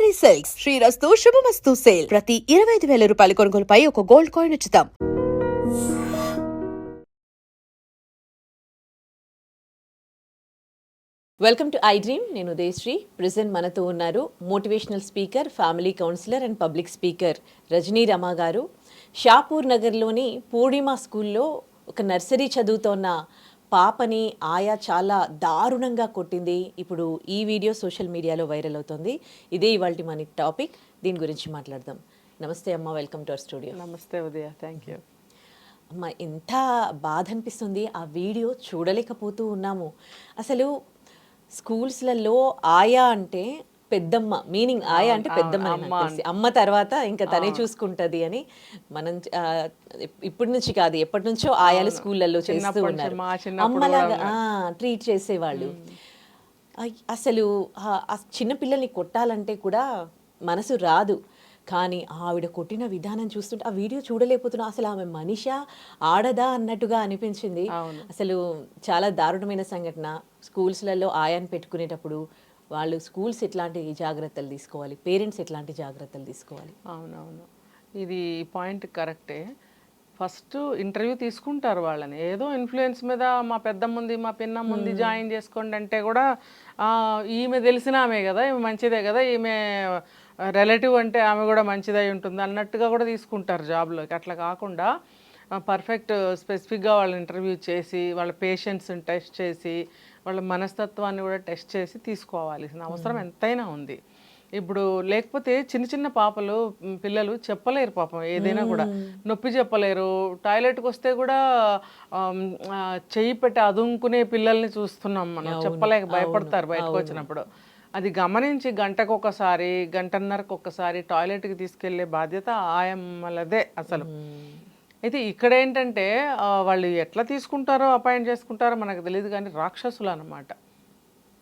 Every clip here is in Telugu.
Pavani Silks శ్రీరస్తు శుభమస్తు సేల్ ప్రతి 25,000 రూపాయల కొనుగోలుపై ఒక గోల్డ్ కాయిన్ ఉచితం. Welcome to iDream. నేను ఉదయశ్రీ. ప్రెజెంట్ మనతో ఉన్నారు motivational speaker, family counsellor and public speaker Rajani Rama garu. Shapur నగర్లోని పూర్ణిమ స్కూల్లో ఒక నర్సరీ చదువుతోన్న పాపని ఆయా చాలా దారుణంగా కొట్టింది. ఇప్పుడు ఈ వీడియో సోషల్ మీడియాలో వైరల్ అవుతుంది. ఇదే ఇవాళ మన టాపిక్. దీని గురించి మాట్లాడదాం. నమస్తే అమ్మ, వెల్కమ్ టు అవర్ స్టూడియో. నమస్తే ఉదయ, థ్యాంక్ యూ. అమ్మ, ఎంత బాధ అనిపిస్తుంది ఆ వీడియో చూడలేకపోతూ ఉన్నాము. అసలు స్కూల్స్లలో ఆయా అంటే పెద్దమ్మ, మీనింగ్ ఆయా అంటే పెద్దమ్మ, అమ్మ తర్వాత ఇంకా తనే చూసుకుంటది అని మనం ఇప్పటి నుంచి కాదు ఎప్పటి నుంచో ఆయాలు స్కూళ్ళల్లో చేస్తూ ఉన్నారు. అమ్మలాగా ట్రీట్ చేసేవాళ్ళు. అసలు ఆ చిన్న పిల్లల్ని కొట్టాలంటే కూడా మనసు రాదు. కానీ ఆవిడ కొట్టిన విధానం చూస్తుంటే ఆ వీడియో చూడలేకపోతున్నా. అసలు ఆమె మనిషా ఆడదా అన్నట్టుగా అనిపించింది. అసలు చాలా దారుణమైన సంఘటన. స్కూల్స్లలో ఆయాన్ని పెట్టుకునేటప్పుడు వాళ్ళు స్కూల్స్ ఎట్లాంటి జాగ్రత్తలు తీసుకోవాలి, పేరెంట్స్ ఎట్లాంటి జాగ్రత్తలు తీసుకోవాలి? అవునవును, ఇది పాయింట్ కరెక్టే. ఫస్ట్ ఇంటర్వ్యూ తీసుకుంటారు వాళ్ళని. ఏదో ఇన్ఫ్లుయెన్స్ మీద మా పెద్దమ్మ ఉంది, మా పిన్నమ్మ ఉంది, జాయిన్ చేసుకోండి అంటే కూడా ఈమె తెలిసిన ఆమె కదా, ఈమె మంచిదే కదా, ఈమె రిలేటివ్ అంటే ఆమె కూడా మంచిదై ఉంటుంది అన్నట్టుగా కూడా తీసుకుంటారు జాబ్లోకి. అట్లా కాకుండా పర్ఫెక్ట్ స్పెసిఫిక్గా వాళ్ళని ఇంటర్వ్యూ చేసి వాళ్ళ పేషెంట్స్ని టెస్ట్ చేసి వాళ్ళ మనస్తత్వాన్ని కూడా టెస్ట్ చేసి తీసుకోవాల్సిన అవసరం ఎంతైనా ఉంది. ఇప్పుడు లేకపోతే చిన్న చిన్న పిల్లలు చెప్పలేరు పాపం, ఏదైనా కూడా నొప్పి చెప్పలేరు. టాయిలెట్కి వస్తే కూడా చెయ్యి పెట్టి అదుముకునే పిల్లల్ని చూస్తున్నాం మనం. చెప్పలేక భయపడతారు బయటకు వచ్చినప్పుడు. అది గమనించి గంటకు ఒకసారి, గంటన్నరకు ఒకసారి టాయిలెట్కి తీసుకెళ్లే బాధ్యత ఆయమ్మలదే అసలు. అయితే ఇక్కడ ఏంటంటే వాళ్ళు ఎట్లా తీసుకుంటారో, అపాయింట్ చేసుకుంటారో మనకు తెలియదు, కానీ రాక్షసులు అన్నమాట.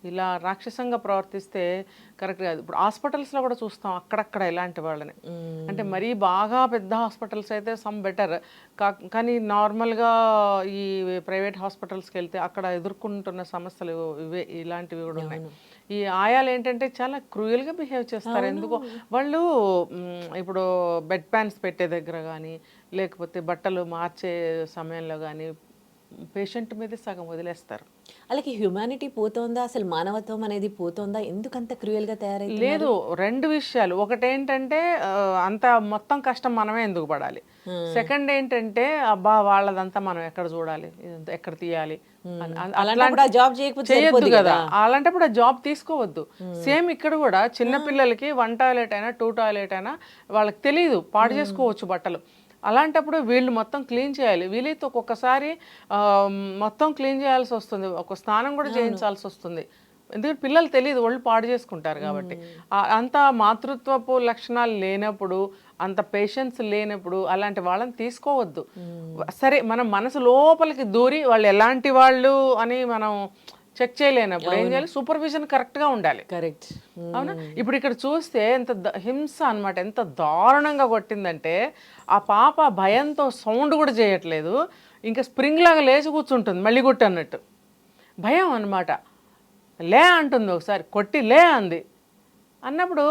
ఇలా రాక్షసంగా ప్రవర్తిస్తే కరెక్ట్ కాదు. ఇప్పుడు హాస్పిటల్స్లో కూడా చూస్తాం అక్కడక్కడ ఇలాంటి వాళ్ళని. అంటే మరీ బాగా పెద్ద హాస్పిటల్స్ అయితే సమ్ బెటర్, కానీ నార్మల్గా ఈ ప్రైవేట్ హాస్పిటల్స్కి వెళ్తే అక్కడ ఎదుర్కొంటున్న సమస్యలు ఇలాంటివి కూడా ఉన్నాయి. ఈ ఆయాలు ఏంటంటే చాలా క్రూయల్గా బిహేవ్ చేస్తారు. ఎందుకో వాళ్ళు ఇప్పుడు బెడ్ ప్యాన్స్ పెట్టే దగ్గర కానీ, లేకపోతే బట్టలు మార్చే సమయంలో కానీ పేషెంట్ మీద సగం వదిలేస్తారు. అలాగే హ్యూమానిటీ పోతుందా, అసలు మానవత్వం అనేది పోతుందా? ఎందుకంత క్రూయల్గా తయారైంది? లేదు, రెండు విషయాలు. ఒకటేంటంటే అంత మొత్తం కష్టం మనమే ఎందుకు పడాలి. సెకండ్ ఏంటంటే అబ్బా వాళ్ళదంతా మనం ఎక్కడ చూడాలి, ఎక్కడ తీయాలి, జాబ్ చేయొద్దు కదా. అలాంటప్పుడు ఆ జాబ్ తీసుకోవద్దు. సేమ్ ఇక్కడ కూడా చిన్న పిల్లలకి 1 టాయిలెట్ అయినా 2 టాయిలెట్ అయినా వాళ్ళకి తెలియదు, పాడు చేసుకోవచ్చు బట్టలు. అలాంటప్పుడు వీళ్ళు మొత్తం క్లీన్ చేయాలి. వీలైతే ఒక్కొక్కసారి మొత్తం క్లీన్ చేయాల్సి వస్తుంది, ఒక స్నానం కూడా చేయించాల్సి వస్తుంది. ఎందుకంటే పిల్లలు తెలియదు, వాళ్ళు పాడు చేసుకుంటారు కాబట్టి. అంత మాతృత్వపు లక్షణాలు లేనప్పుడు, అంత పేషెన్స్ లేనప్పుడు అలాంటి వాళ్ళని తీసుకోవద్దు. సరే, మనం మనసు లోపలికి దూరి వాళ్ళు ఎలాంటి వాళ్ళు అని మనం చెక్ చేయలేనప్పుడు ఏం చేయాలి? సూపర్విజన్ కరెక్ట్గా ఉండాలి. కరెక్ట్, అవునా? ఇప్పుడు ఇక్కడ చూస్తే ఎంత హింస అనమాట, ఎంత దారుణంగా కొట్టిందంటే ఆ పాప భయంతో సౌండ్ కూడా చేయట్లేదు, ఇంకా స్ప్రింగ్ లాగా లేచి కూర్చుంటుంది మళ్ళీ కొట్టి అన్నట్టు. భయం అనమాట. లే అంటుంది, ఒకసారి కొట్టి లే అంది. అన్నప్పుడు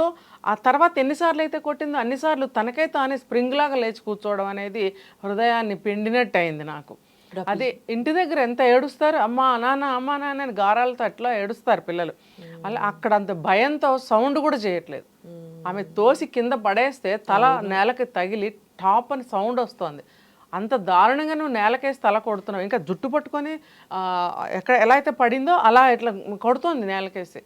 ఆ తర్వాత ఎన్నిసార్లు అయితే కొట్టిందో అన్నిసార్లు తనకై తానే స్ప్రింగ్ లాగా లేచి కూర్చోవడం అనేది హృదయాన్ని పిండినట్టు అయింది నాకు. అదే ఇంటి దగ్గర ఎంత ఏడుస్తారు, అమ్మా నాన్న అమ్మా నాన్న అని గారాలతో అట్లా ఏడుస్తారు పిల్లలు. అలా అక్కడ అంత భయంతో సౌండ్ కూడా చేయట్లేదు. ఆమె తోసి కింద పడేస్తే తల నేలకి తగిలి టాప్ అని సౌండ్ వస్తుంది. అంత దారుణంగా నువ్వు నేలకేసి తల కొడుతున్నావు, ఇంకా జుట్టు పట్టుకొని ఎలా అయితే పడిందో అలా ఇట్లా కొడుతోంది నేలకేసి.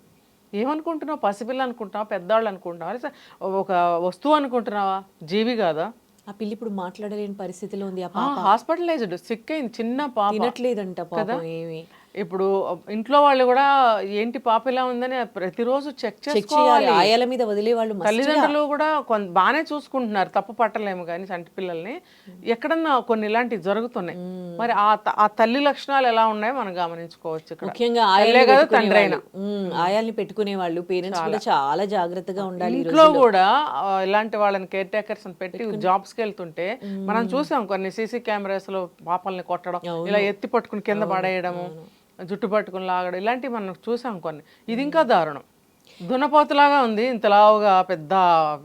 ఏమనుకుంటున్నావు? పసిపిల్ల అనుకుంటున్నావా, పెద్దవాళ్ళు అనుకుంటున్నావా, ఒక వస్తువు అనుకుంటున్నావా? జీవి కాదా? ఆ పిల్ల ఇప్పుడు మాట్లాడలేని పరిస్థితిలో ఉంది. హాస్పిటలైజ్డ్, సిక్ అయింది, చిన్న పాప, తినట్లేదంట కదా. ఏమి ఇప్పుడు ఇంట్లో వాళ్ళు కూడా ఏంటి పాప ఇలా ఉందని ప్రతిరోజు చెక్ చేసుకోవాలి. ఆయాల మీద వదిలే వాళ్ళు, తల్లిదండ్రులు కూడా బాగానే చూసుకుంటున్నారు, తప్పు పట్టలేము. కానీ సంటి పిల్లల్ని ఎక్కడన్నా కొన్ని ఇలాంటివి జరుగుతున్నాయి. మరి ఆ తల్లి లక్షణాలు ఎలా ఉన్నాయో మనం గమనించుకోవచ్చు. ముఖ్యంగా ఆయాల్ని పెట్టుకునే వాళ్ళు, పేరెంట్స్ కూడా చాలా జాగ్రత్తగా ఉండాలి. ఇంట్లో కూడా ఇలాంటి వాళ్ళని కేర్ టేకర్స్ పెట్టి జాబ్స్కి వెళ్తుంటే మనం చూసాం కొన్ని సీసీ కెమెరాస్ లో పాపల్ని కొట్టడం, ఇలా ఎత్తి పట్టుకుని కింద పడేయడము, జుట్టు పట్టుకుని లాగడం, ఇలాంటివి మనం చూసాం కొన్ని. ఇది ఇంకా దారుణం. దున్నపోతులాగా ఉంది, ఇంతలావుగా పెద్ద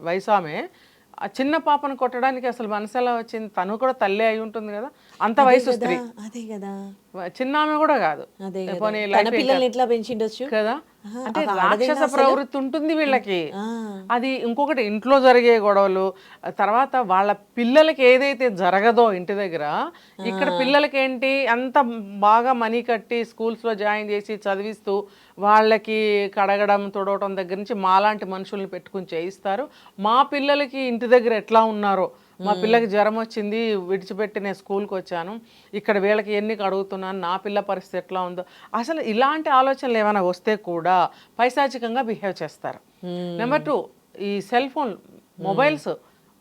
వయసు ఆమె. ఆ చిన్న పాపను కొట్టడానికి అసలు మనసు ఎలా వచ్చింది? తను కూడా తల్లి అయి ఉంటుంది కదా, అంత వయసు స్త్రీ, అదే కదా, చిన్న ఆమె కూడా కాదు. అదే కదా. పోనీ తన లైఫ్ పిల్లల్ని ఎట్లా పెంచిండొచ్చు కదా. అంటే ఒక రాక్షస ఆడదేనా అసలు? ప్రవృత్తి ఉంటుంది వీళ్ళకి. ఆ. అది ఇంకొకటి, ఇంట్లో జరిగే గొడవలు, ఆ తర్వాత వాళ్ళ పిల్లలకి ఏదైతే జరగదో ఇంటి దగ్గర, ఇక్కడ పిల్లలకి ఏంటి అంత బాగా మనీ కట్టి స్కూల్స్లో జాయిన్ చేసి చదివిస్తూ వాళ్ళకి కడగడం తుడవటం దగ్గర నుంచి మాలాంటి మనుషుల్ని పెట్టుకుని చేయిస్తారు. మా పిల్లలకి ఇంటి దగ్గర ఎట్లా ఉన్నారో, మా పిల్లకి జ్వరం వచ్చింది విడిచిపెట్టి నేను స్కూల్కి వచ్చాను, ఇక్కడ వీళ్ళకి ఎన్ని అడుగుతున్నాను, నా పిల్ల పరిస్థితి ఎట్లా ఉందో, అసలు ఇలాంటి ఆలోచనలు ఏమైనా వస్తే కూడా పైశాచికంగా బిహేవ్ చేస్తారు. నెంబర్ 2, ఈ సెల్ ఫోన్ మొబైల్స్,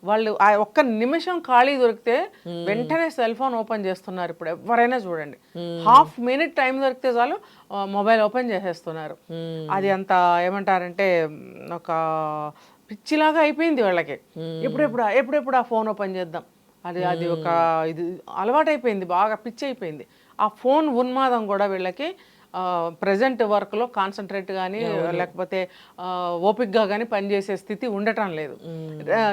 వాళ్ళు ఆ ఒక్క నిమిషం ఖాళీ దొరికితే వెంటనే సెల్ ఫోన్ ఓపెన్ చేస్తున్నారు. ఇప్పుడు ఎవరైనా చూడండి, హాఫ్ మినిట్ టైం దొరికితే చాలు మొబైల్ ఓపెన్ చేసేస్తున్నారు. అది అంత ఏమంటారంటే ఒక పిచ్చిలాగా అయిపోయింది వాళ్ళకి. ఎప్పుడెప్పుడు ఆ ఫోన్ ఓపెన్ చేద్దాం, అది ఒక ఇది అలవాటైపోయింది, బాగా పిచ్చి అయిపోయింది. ఆ ఫోన్ ఉన్మాదం కూడా వీళ్ళకి ప్రజెంట్ వర్క్లో కాన్సన్ట్రేట్ కానీ లేకపోతే ఓపిక్గా కానీ పనిచేసే స్థితి ఉండటం లేదు.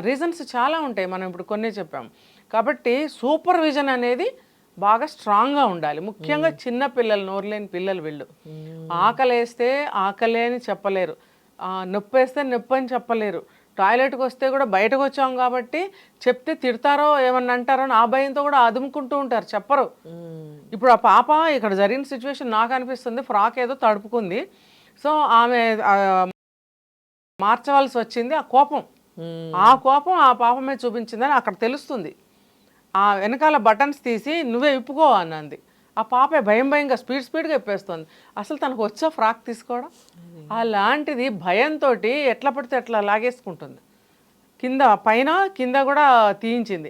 రీజన్స్ చాలా ఉంటాయి, మనం ఇప్పుడు కొన్నే చెప్పాం. కాబట్టి సూపర్విజన్ అనేది బాగా స్ట్రాంగ్గా ఉండాలి. ముఖ్యంగా చిన్న పిల్లలు, నోరులేని పిల్లలు వీళ్ళు. ఆకలేస్తే ఆకలే అని చెప్పలేరు, నొప్పి వేస్తే నొప్పి అని చెప్పలేరు, టాయిలెట్కి వస్తే కూడా బయటకు వచ్చాం కాబట్టి చెప్తే తిడతారో ఏమన్నా అంటారో అని ఆ భయంతో కూడా అదుముకుంటూ ఉంటారు, చెప్పరు. ఇప్పుడు ఆ పాప ఇక్కడ జరిగిన సిచ్యువేషన్ నాకు అనిపిస్తుంది, ఫ్రాక్ ఏదో తడుపుకుంది, సో ఆమె మార్చవలసి వచ్చింది. ఆ కోపం ఆ పాప మీద చూపించిందని అక్కడ తెలుస్తుంది. ఆ వెనకాల బటన్స్ తీసి నువ్వే విప్పుకో అన్నది. ఆ పాపే భయంగా స్పీడ్గా ఇప్పేస్తుంది. అసలు తనకు వచ్చా ఫ్రాక్ తీసుకోవడం? అలాంటిది భయంతో ఎట్లా పడితే అట్లా లాగేసుకుంటుంది. కింద కూడా తీయించింది.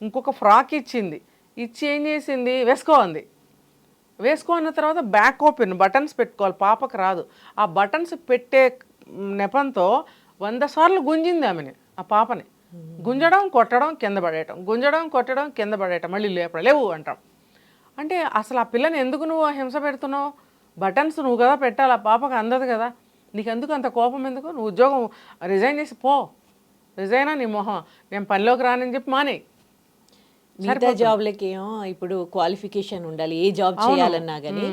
ఇంకొక ఫ్రాక్ ఇచ్చింది, ఇచ్చి ఏం చేసింది, వేసుకో అన్న తర్వాత బ్యాక్ ఓపెన్ బటన్స్ పెట్టుకోవాలి, పాపకు రాదు. ఆ బటన్స్ పెట్టే నెపంతో 100 సార్లు గుంజింది ఆమెని, ఆ పాపని. గుంజడం కొట్టడం కింద పడేయటం, మళ్ళీ లేవు అంటాం. అంటే అసలు ఆ పిల్లని ఎందుకు నువ్వు హింస పెడుతున్నావు? బటన్స్ నువ్వు కదా పెట్టాలి, ఆ పాపకు అందదు కదా, నీకెందుకు అంత కోపం ఎందుకు? నువ్వు ఉద్యోగం రిజైన్ చేసి పో, రిజైనా నీ మొహం, నేను పనిలోకి రానని చెప్పి మానే. మిగతా జాబ్లకి ఏమో ఇప్పుడు క్వాలిఫికేషన్ ఉండాలి, ఏ జాబ్ చేయాలన్నా కానీ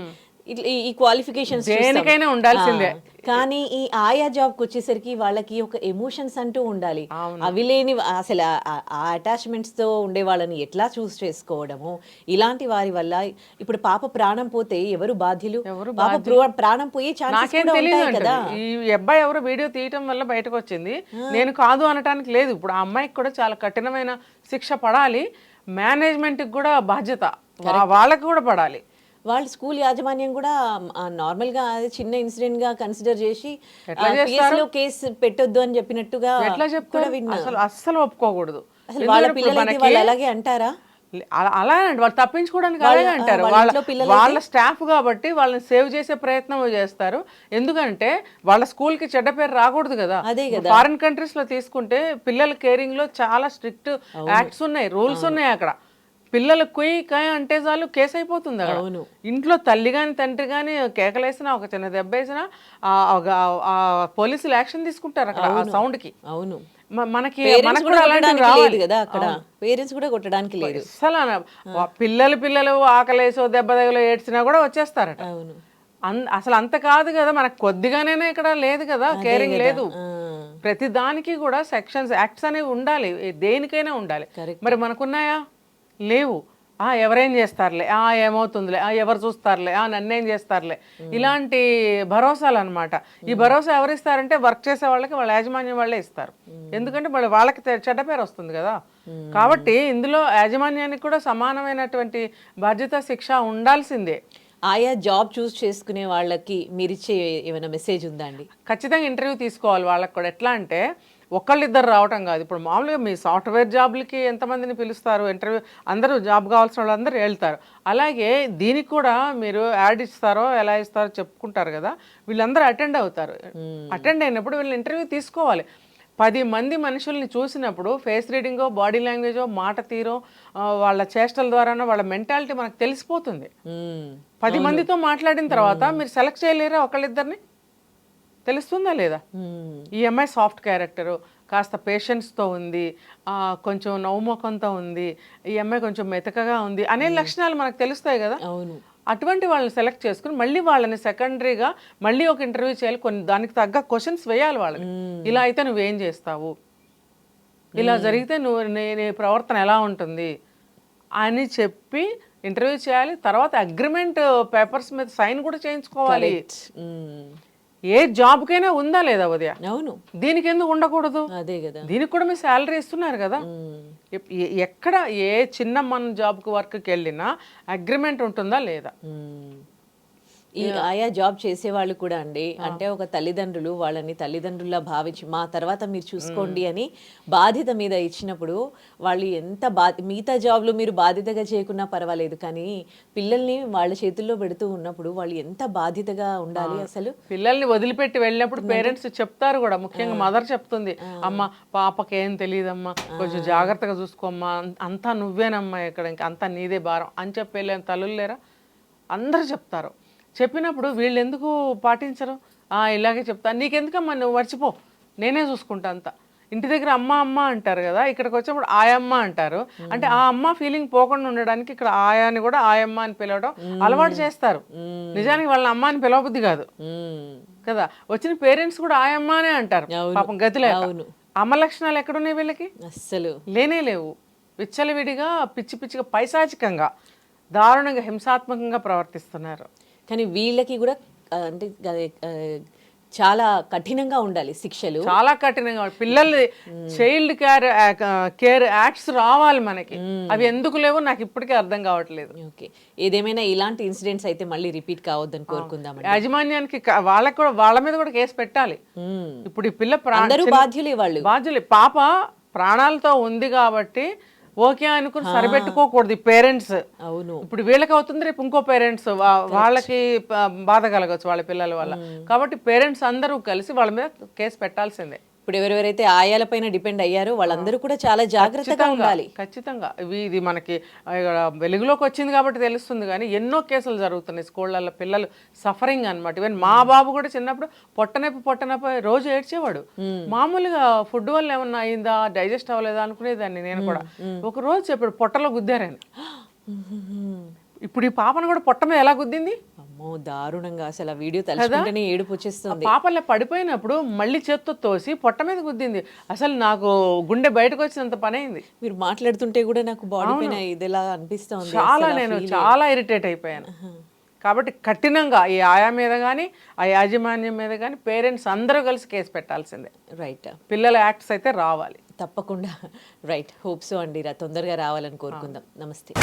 ఈ క్వాలిఫికేషన్స్ దేనికైనా ఉండాల్సిందే. కానీ ఈ ఆయా జాబ్కి వచ్చేసరికి వాళ్ళకి ఒక ఎమోషన్స్ అంటూ ఉండాలి. అవి లేని అసలు ఆ అటాచ్మెంట్స్ తో ఉండే వాళ్ళని ఎట్లా చూస్ చేసుకోవడము, ఇలాంటి వారి వల్ల ఇప్పుడు పాప ప్రాణం పోతే ఎవరు బాధ్యులు? పాప ప్రాణం పోయే ఛాన్సెస్ కూడా ఉంటాయి కదా. ఈ అబ్బాయి ఎవరు వీడియో తీయటం వల్ల బయటకు వచ్చింది, నేను కాదు అనటానికి లేదు. ఇప్పుడు ఆ అమ్మాయికి కూడా చాలా కఠినమైన శిక్ష పడాలి, మేనేజ్మెంట్కి కూడా బాధ్యత వాళ్ళకి కూడా పడాలి. వాళ్ళ స్కూల్ యాజమాన్యం కూడా నార్మల్గా చిన్న ఇన్సిడెంట్ గా కన్సిడర్ చేసి కేసు పెట్టొద్దు అని చెప్పినట్టుగా ఎట్లా చెప్తారు? అస్సలు ఒప్పుకోకూడదు. అసలు వాళ్ళ పిల్లలకి వాళ్ళు అలాగే అంటారా? అలాగే వాళ్ళు తప్పించుకోవడానికి అలాగే అంటారు. వాళ్ళ స్టాఫ్ కాబట్టి వాళ్ళని సేవ్ చేసే ప్రయత్నం చేస్తారు. ఎందుకంటే వాళ్ళ స్కూల్ కి చెడ్డ పేరు రాకూడదు కదా. ఫారిన్ కంట్రీస్ లో తీసుకుంటే పిల్లల కేరింగ్ లో చాలా స్ట్రిక్ట్ యాక్ట్స్ ఉన్నాయి, రూల్స్ ఉన్నాయి. అక్కడ పిల్లలు కుయ్యి అంటే చాలు కేసు అయిపోతుంది. అక్కడ ఇంట్లో తల్లి కానీ తండ్రి కానీ కేకలేసినా, ఒక చిన్న దెబ్బ వేసినా పోలీసులు యాక్షన్ తీసుకుంటారు అక్కడ ఆ సౌండ్ కి. అవును, మనకి కూడా అలాంటివి రావాలి కదా, అక్కడ పేరెంట్స్ కూడా కొట్టడానికి లేదు. అసలు పిల్లలు ఆకలేసో దెబ్బ తగిలో ఏడ్చినా కూడా వచ్చేస్తారట. అసలు అంత కాదు కదా, మనకు కొద్దిగానైనా ఇక్కడ లేదు కదా, కేరింగ్ లేదు. ప్రతి దానికి కూడా సెక్షన్స్, యాక్ట్స్ అనేవి ఉండాలి, దేనికైనా ఉండాలి. మరి మనకున్నాయా? లేవు. ఎవరేం చేస్తారులే, ఏమవుతుందిలే, ఎవరు చూస్తారులే, నన్నేం చేస్తారులే, ఇలాంటి భరోసాలు అనమాట. ఈ భరోసా ఎవరిస్తారంటే వర్క్ చేసే వాళ్ళకి వాళ్ళ యాజమాన్యం వాళ్ళే ఇస్తారు. ఎందుకంటే వాళ్ళకి చెడ్డ పేరు వస్తుంది కదా. కాబట్టి ఇందులో యాజమాన్యానికి కూడా సమానమైనటువంటి బాధ్యత, శిక్ష ఉండాల్సిందే. ఆయా జాబ్ చూస్ చేసుకునే వాళ్ళకి మీరిచ్చే ఏమైనా మెసేజ్ ఉందా అండి? ఖచ్చితంగా ఇంటర్వ్యూ తీసుకోవాలి వాళ్ళకి కూడా. ఎట్లా అంటే ఒకళ్ళిద్దరు రావటం కాదు. ఇప్పుడు మామూలుగా మీ సాఫ్ట్వేర్ జాబ్లకి ఎంతమందిని పిలుస్తారు, ఇంటర్వ్యూ అందరూ జాబ్ కావాల్సిన వాళ్ళందరూ వెళ్తారు. అలాగే దీనికి కూడా మీరు యాడ్ ఇస్తారో ఎలా ఇస్తారో చెప్పుకుంటారు కదా, వీళ్ళందరూ అటెండ్ అవుతారు. అటెండ్ అయినప్పుడు వీళ్ళని ఇంటర్వ్యూ తీసుకోవాలి. 10 మంది మనుషుల్ని చూసినప్పుడు ఫేస్ రీడింగో, బాడీ లాంగ్వేజో, మాట తీరో, వాళ్ళ చేష్టల ద్వారానో వాళ్ళ మెంటాలిటీ మనకు తెలిసిపోతుంది. 10 మందితో మాట్లాడిన తర్వాత మీరు సెలెక్ట్ చేయలేరా ఒకళ్ళిద్దరిని? తెలుస్తుందా లేదా? ఈ అమ్మాయి సాఫ్ట్ క్యారెక్టరు, కాస్త పేషెన్స్తో ఉంది, కొంచెం నవ్వుముఖంతో ఉంది, ఈ అమ్మాయి కొంచెం మెతకగా ఉంది అనే లక్షణాలు మనకు తెలుస్తాయి కదా. అవును. అటువంటి వాళ్ళని సెలెక్ట్ చేసుకుని మళ్ళీ వాళ్ళని సెకండరీగా మళ్ళీ ఒక ఇంటర్వ్యూ చేయాలి, కొన్ని దానికి తగ్గ క్వశ్చన్స్ వేయాలి వాళ్ళని. ఇలా అయితే నువ్వేం చేస్తావు, ఇలా జరిగితే నీ ప్రవర్తన ఎలా ఉంటుంది అని చెప్పి ఇంటర్వ్యూ చేయాలి. తర్వాత అగ్రిమెంట్ పేపర్స్ మీద సైన్ కూడా చేయించుకోవాలి. ఏ జాబ్కైనా ఉందా లేదా ఉదయ? అవును. దీనికి ఎందుకు ఉండకూడదు? అదే కదా. దీనికి కూడా మీరు శాలరీ ఇస్తున్నారు కదా. ఎక్కడ ఏ చిన్న మన జాబ్కి వర్క్కి వెళ్ళినా అగ్రిమెంట్ ఉంటుందా లేదా? ఈ ఆయా జాబ్ చేసే వాళ్ళు కూడా అండి, అంటే ఒక తల్లిదండ్రులు వాళ్ళని తల్లిదండ్రుల్లా భావించి మా తర్వాత మీరు చూసుకోండి అని బాధ్యత మీద ఇచ్చినప్పుడు వాళ్ళు ఎంత మిగతా జాబ్లు మీరు బాధ్యతగా చేయకున్నా పర్వాలేదు, కానీ పిల్లల్ని వాళ్ళ చేతుల్లో పెడుతూ ఉన్నప్పుడు వాళ్ళు ఎంత బాధ్యతగా ఉండాలి. అసలు పిల్లల్ని వదిలిపెట్టి వెళ్ళినప్పుడు పేరెంట్స్ చెప్తారు కూడా, ముఖ్యంగా మదర్ చెప్తుంది, అమ్మ పాపకేం తెలియదమ్మా, కొంచెం జాగ్రత్తగా చూసుకోమ్మా, అంతా నువ్వేనమ్మా, ఇక్కడ ఇంకా అంతా నీదే భారం అని చెప్పి వెళ్ళిన తల్లులు లేరా? అందరూ చెప్తారు. చెప్పినప్పుడు వీళ్ళు ఎందుకు పాటించరు? ఇలాగే చెప్తా, నీకెందుకమ్మా, నువ్వు మర్చిపో, నేనే చూసుకుంటా అంతా. ఇంటి దగ్గర అమ్మ అమ్మ అంటారు కదా, ఇక్కడికి వచ్చినప్పుడు ఆయమ్మ అంటారు. అంటే ఆ అమ్మ ఫీలింగ్ పోకుండా ఉండడానికి ఇక్కడ ఆయాని కూడా ఆయమ్మ అని పిలవడం అలవాటు చేస్తారు. నిజానికి వాళ్ళ అమ్మ అని పిలవబుద్ధి కాదు కదా. వచ్చిన పేరెంట్స్ కూడా ఆయమ్మానే అంటారు. పాపం గతిలే. అమ్మ లక్షణాలు ఎక్కడున్నాయి వీళ్ళకి? అస్సలు లేనే లేవు. విచ్చలవిడిగా పిచ్చి పిచ్చిగా పైశాచికంగా దారుణంగా హింసాత్మకంగా ప్రవర్తిస్తున్నారు. కానీ వీళ్ళకి కూడా అంటే చాలా కఠినంగా ఉండాలి శిక్షలు, చాలా కఠినంగా. పిల్లలు చైల్డ్ కేర్ యాక్ట్స్ రావాలి మనకి. అవి ఎందుకు లేవో నాకు ఇప్పటికీ అర్థం కావట్లేదు. ఓకే, ఏదేమైనా ఇలాంటి ఇన్సిడెంట్స్ అయితే మళ్ళీ రిపీట్ కావద్దని కోరుకుందాం. యాజమాన్యానికి వాళ్ళకి కూడా, వాళ్ళ మీద కూడా కేసు పెట్టాలి. ఇప్పుడు ఈ పిల్ల బాధ్యులే, పాప ప్రాణాలతో ఉంది కాబట్టి ఓకే అనుకుని సరిపెట్టుకోకూడదు ఈ పేరెంట్స్. అవును. ఇప్పుడు వీళ్ళకి అవుతుంది, రేపు ఇంకో పేరెంట్స్ వాళ్ళకి బాధ కలగచ్చు వాళ్ళ పిల్లల వల్ల. కాబట్టి పేరెంట్స్ అందరూ కలిసి వాళ్ళ మీద కేసు పెట్టాల్సిందే. ఇప్పుడు ఎవరెవరైతే ఆయాలపైన డిపెండ్ అయ్యారో వాళ్ళందరూ కూడా చాలా జాగ్రత్తగా ఉండాలి. ఖచ్చితంగా. ఇది మనకి వెలుగులోకి వచ్చింది కాబట్టి తెలుస్తుంది, కానీ ఎన్నో కేసులు జరుగుతున్నాయి స్కూళ్ళల్లో, పిల్లలు సఫరింగ్ అనమాట. ఈవెన్ మా బాబు కూడా చిన్నప్పుడు పొట్టనొప్పి రోజు ఏడ్చేవాడు. మామూలుగా ఫుడ్ వల్ల ఏమన్నా అయిందా, డైజెస్ట్ అవ్వలేదా అనుకునేదాన్ని నేను కూడా. ఒక రోజు చెప్పాడు పొట్టలో గుద్దారని. ఇప్పుడు ఈ పాపను కూడా పొట్ట మీద ఎలా గుద్దింది? అమ్మో, దారుణంగా. అసలు ఆ వీడియో తలుచుకుంటేనే ఏడుపు వచ్చేస్తుంది. పాపల్లా పడిపోయినప్పుడు మళ్ళీ చేత్తో తోసి పొట్ట మీద గుద్దింది. అసలు నాకు గుండె బయటకు వచ్చినంత పని అయింది. మీరు మాట్లాడుతుంటే కూడా నాకు బాడీ పైన ఇదిలా అనిపిస్తుంది. నేను చాలా ఇరిటేట్ అయిపోయాను. కాబట్టి కఠినంగా ఈ ఆయా మీద కానీ ఆ యాజమాన్యం మీద కానీ పేరెంట్స్ అందరూ కలిసి కేసు పెట్టాల్సిందే. రైట్. పిల్లల యాక్ట్స్ అయితే రావాలి తప్పకుండా. రైట్, హోప్ సో అండి, తొందరగా రావాలని కోరుకుందాం. నమస్తే.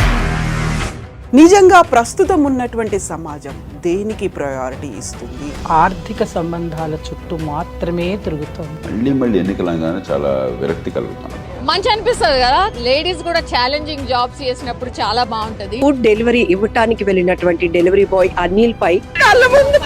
నిజంగా ప్రస్తుతం ఉన్నటువంటి సమాజం దేనికి ప్రయారిటీ ఇస్తుంది? ఆర్థిక సంబంధాల చుట్టూ మాత్రమే తిరుగుతోంది. మళ్ళీ ఎన్నికలంగానే చాలా విరక్తి కలుగుతున్నాం. మంచి అనిపిస్తుంది కదా, లేడీస్ కూడా ఛాలెంజింగ్ జాబ్స్ చేసినప్పుడు చాలా బాగుంటది. ఫుడ్ డెలివరీ ఇవ్వటానికి వెళ్ళినటువంటి డెలివరీ బాయ్ అనిల్ పై కళ్ళ ముందు